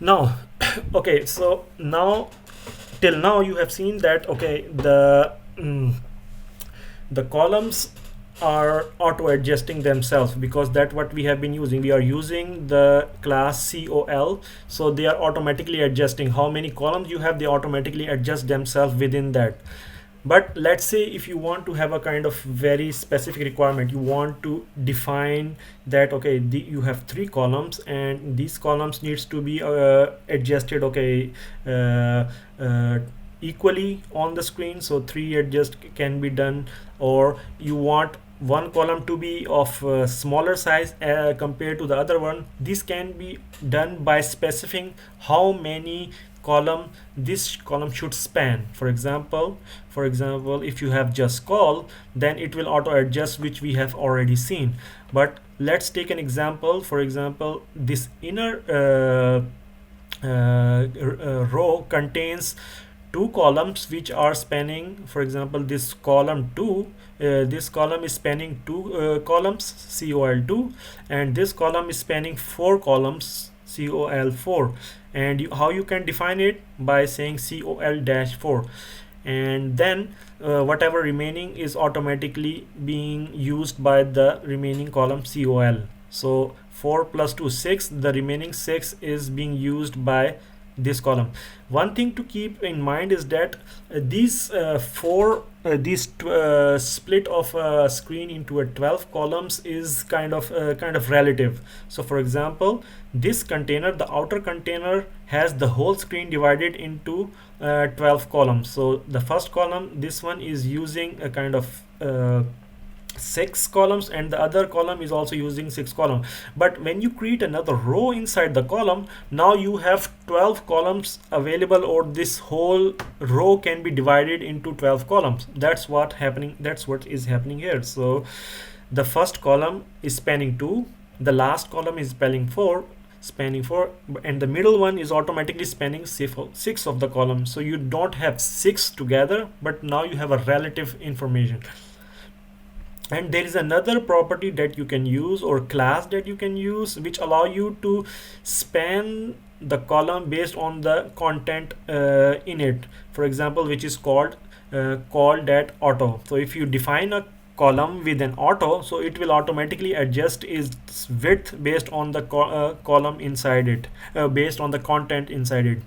Now okay, so now till now you have seen that okay, the columns are auto adjusting themselves, because that's what we have been using. We are using the class col, so they are automatically adjusting how many columns you have. They automatically adjust themselves within that. But let's say if you want to have a kind of very specific requirement, you want to define that okay, you have three columns and these columns needs to be adjusted okay, uh, uh, equally on the screen, so three adjust can be done. Or you want one column to be of smaller size compared to the other one. This can be done by specifying how many column this column should span. For example, if you have just call, then it will auto adjust, which we have already seen. But let's take an example. For example, this inner row contains two columns which are spanning. For example, this column 2, this column is spanning two columns col2, and this column is spanning four columns col4. And how you can define it? By saying col-4, and then whatever remaining is automatically being used by the remaining column col. So 4 plus 2 6, the remaining 6 is being used by this column. One thing to keep in mind is that these split of screen into a 12 columns is kind of relative. So for example, this container, the outer container, has the whole screen divided into 12 columns. So the first column, this one, is using a kind of 6 columns, and the other column is also using 6 column. But when you create another row inside the column, now you have 12 columns available, or this whole row can be divided into 12 columns. That's what is happening here. So the first column is spanning 2, the last column is spanning 4, and the middle one is automatically spanning 6 of the columns. So you don't have 6 together, but now you have a relative information. And there is another property that you can use, or class that you can use, which allow you to span the column based on the content in it. For example, which is called that auto. So if you define a column with an auto, so it will automatically adjust its width based on the column inside it, based on the content inside it.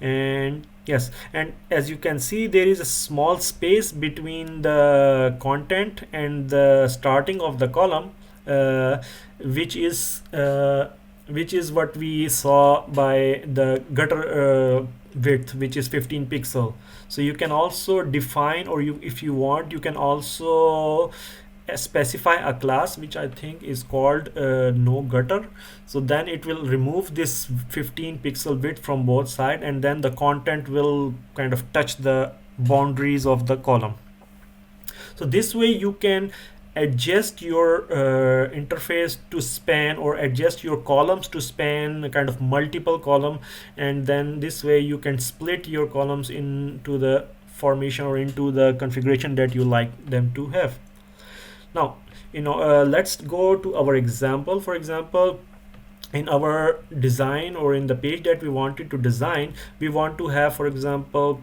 And yes, and as you can see, there is a small space between the content and the starting of the column, uh, which is what we saw by the gutter width, which is 15 pixel. So you can also define, or if you want, you can also specify a class which I think is called no gutter. So then it will remove this 15 pixel width from both sides, and then the content will kind of touch the boundaries of the column. So this way you can adjust your interface to span, or adjust your columns to span a kind of multiple column, and then this way you can split your columns into the formation or into the configuration that you like them to have. Now, let's go to our example. For example, in our design, or in the page that we wanted to design, we want to have, for example,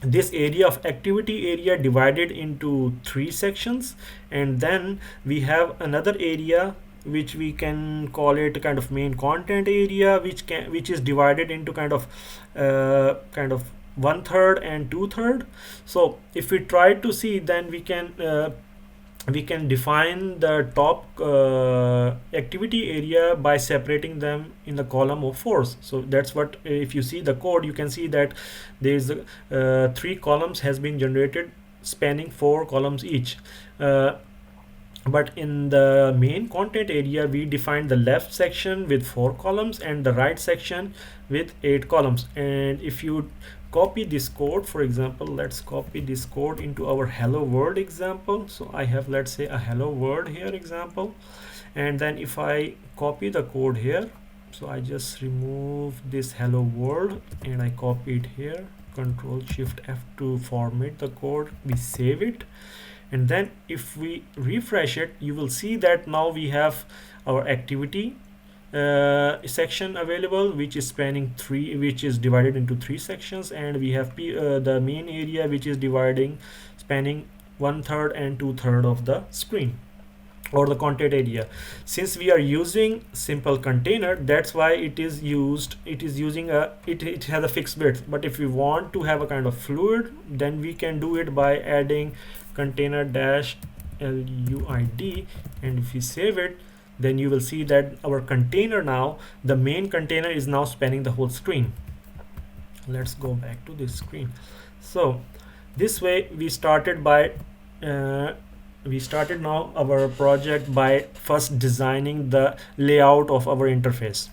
this area of activity area divided into 3 sections, and then we have another area which we can call it kind of main content area, which is divided into kind of 1/3 and 2/3. So if we try to see, then we can define the top activity area by separating them in the column of force. So that's what, if you see the code, you can see that there is 3 columns has been generated spanning 4 columns each. But in the main content area, we define the left section with 4 columns and the right section with 8 columns. And if you copy this code, for example, let's copy this code into our hello world example. So I have, let's say, a hello world here example, and then if I copy the code here, so I just remove this hello world and I copy it here, Control Shift F to format the code. We save it, and then if we refresh it, you will see that now we have our activity section available, which is spanning three, which is divided into three sections, and we have the main area, which is spanning 1/3 and 2/3 of the screen or the content area. Since we are using simple container, that's why it is using it has a fixed width. But if we want to have a kind of fluid, then we can do it by adding container dash LUID, and if we save it, then you will see that our container now, the main container is now spanning the whole screen. Let's go back to this screen. So this way we started now our project by first designing the layout of our interface.